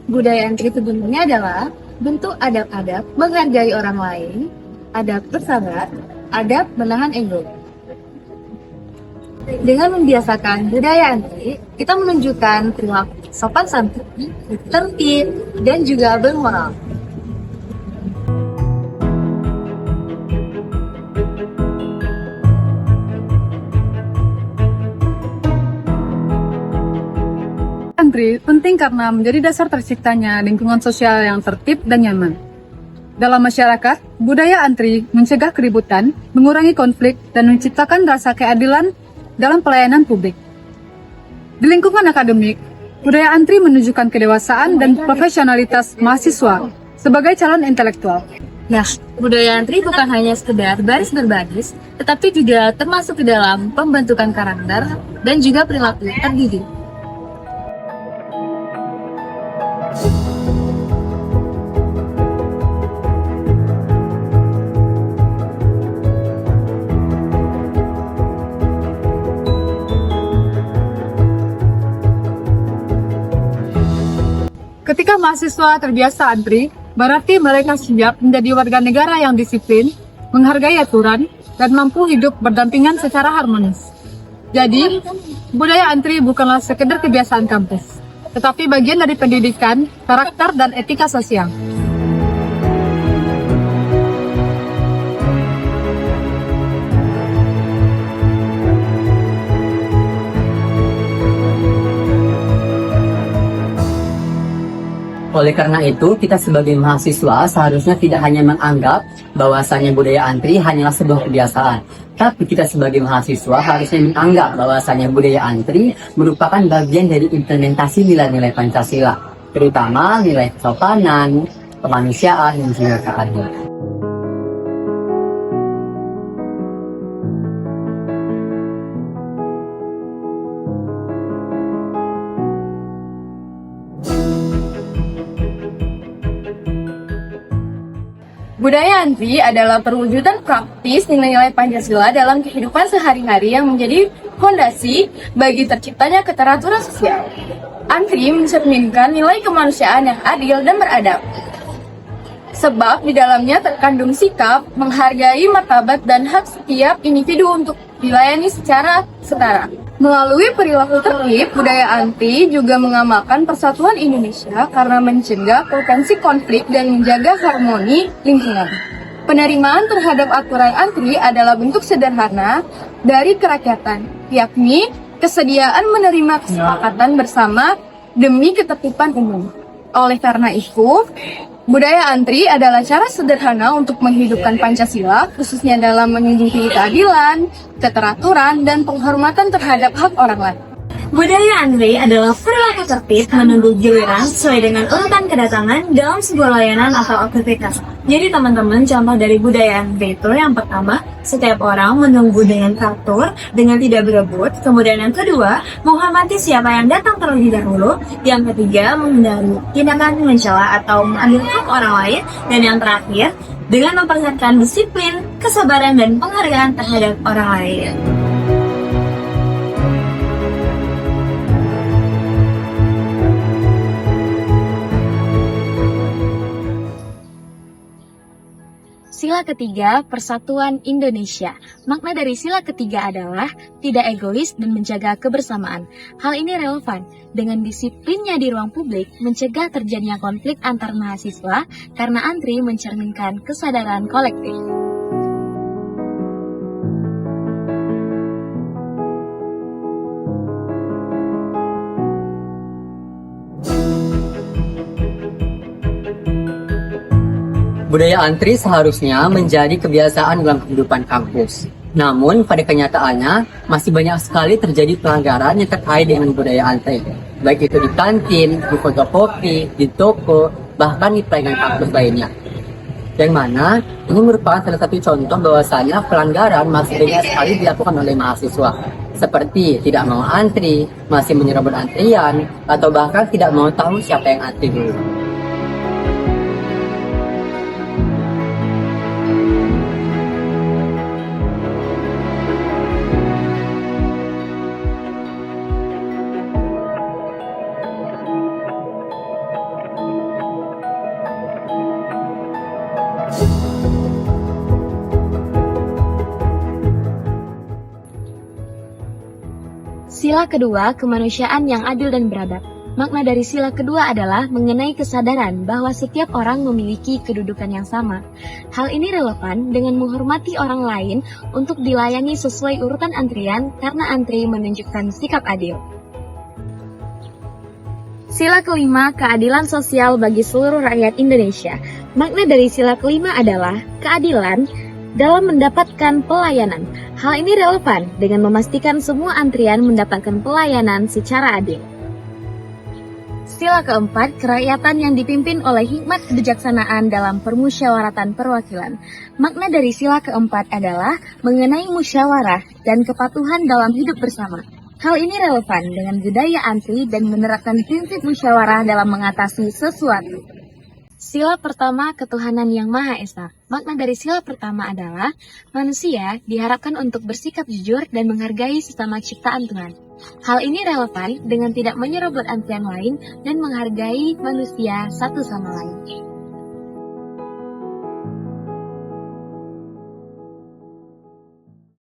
Budaya antri sebenarnya adalah bentuk adab-adab menghargai orang lain, adab bersahabat, adab menahan ego. Dengan membiasakan budaya antri, kita menunjukkan perilaku sopan santun, tertib, dan juga bermoral. Antri penting karena menjadi dasar terciptanya lingkungan sosial yang tertib dan nyaman. Dalam masyarakat, budaya antri mencegah keributan, mengurangi konflik, dan menciptakan rasa keadilan dalam pelayanan publik. Di lingkungan akademik, budaya antri menunjukkan kedewasaan dan profesionalitas mahasiswa sebagai calon intelektual. Nah, budaya antri bukan hanya sekedar baris berbaris, tetapi juga termasuk ke dalam pembentukan karakter dan juga perilaku terdidik. Ketika mahasiswa terbiasa antri, berarti mereka siap menjadi warga negara yang disiplin, menghargai aturan, dan mampu hidup berdampingan secara harmonis. Jadi, budaya antri bukanlah sekedar kebiasaan kampus, tetapi bagian dari pendidikan, karakter, dan etika sosial. Oleh karena itu, kita sebagai mahasiswa seharusnya tidak hanya menganggap bahwasanya budaya antri hanyalah sebuah kebiasaan, tapi kita sebagai mahasiswa harusnya menganggap bahwasanya budaya antri merupakan bagian dari implementasi nilai-nilai Pancasila, terutama nilai kesopanan, kemanusiaan, dan juga keadilan. Budaya antri adalah perwujudan praktis nilai-nilai Pancasila dalam kehidupan sehari-hari yang menjadi fondasi bagi terciptanya keteraturan sosial. Antri mencerminkan nilai kemanusiaan yang adil dan beradab. Sebab di dalamnya terkandung sikap menghargai martabat dan hak setiap individu untuk dilayani secara setara. Melalui perilaku tertib, budaya antri juga mengamalkan persatuan Indonesia karena mencegah potensi konflik dan menjaga harmoni lingkungan. Penerimaan terhadap aturan antri adalah bentuk sederhana dari kerakyatan, yakni kesediaan menerima kesepakatan bersama demi ketertiban umum. Oleh karena itu, budaya antri adalah cara sederhana untuk menghidupkan Pancasila, khususnya dalam menjunjung keadilan, keteraturan, dan penghormatan terhadap hak orang lain. Budaya antri adalah perilaku tertib menunggu giliran sesuai dengan urutan kedatangan dalam sebuah layanan atau aktivitas. Jadi teman-teman, contoh dari budaya antri itu yang pertama, setiap orang menunggu dengan teratur, dengan tidak berebut. Kemudian yang kedua, menghormati siapa yang datang terlebih dahulu. Yang ketiga, menghindari tindakan mencela atau mengambil hak orang lain. Dan yang terakhir, dengan memperlihatkan disiplin, kesabaran, dan penghargaan terhadap orang lain. Sila ketiga, Persatuan Indonesia. Makna dari sila ketiga adalah tidak egois dan menjaga kebersamaan. Hal ini relevan dengan disiplinnya di ruang publik mencegah terjadinya konflik antar mahasiswa karena antri mencerminkan kesadaran kolektif. Budaya antri seharusnya menjadi kebiasaan dalam kehidupan kampus. Namun, pada kenyataannya, masih banyak sekali terjadi pelanggaran yang terkait dengan budaya antri. Baik itu di kantin, di fotokopi, di toko, bahkan di pelayanan kampus lainnya. Yang mana, ini merupakan salah satu contoh bahwasannya pelanggaran masih banyak sekali dilakukan oleh mahasiswa. Seperti tidak mau antri, masih menyerobot antrian, atau bahkan tidak mau tahu siapa yang antri dulu. Sila kedua, kemanusiaan yang adil dan beradab. Makna dari sila kedua adalah mengenai kesadaran bahwa setiap orang memiliki kedudukan yang sama. Hal ini relevan dengan menghormati orang lain untuk dilayani sesuai urutan antrian karena antri menunjukkan sikap adil. Sila kelima, keadilan sosial bagi seluruh rakyat Indonesia. Makna dari sila kelima adalah keadilan dalam mendapatkan pelayanan. Hal ini relevan dengan memastikan semua antrian mendapatkan pelayanan secara adil. Sila keempat, kerakyatan yang dipimpin oleh hikmat kebijaksanaan dalam permusyawaratan perwakilan. Makna dari sila keempat adalah mengenai musyawarah dan kepatuhan dalam hidup bersama. Hal ini relevan dengan budaya antri dan menerapkan prinsip musyawarah dalam mengatasi sesuatu. Sila pertama, ketuhanan yang Maha Esa. Makna dari sila pertama adalah manusia diharapkan untuk bersikap jujur dan menghargai sesama ciptaan Tuhan. Hal ini relevan dengan tidak menyerobot antrian lain dan menghargai manusia satu sama lain.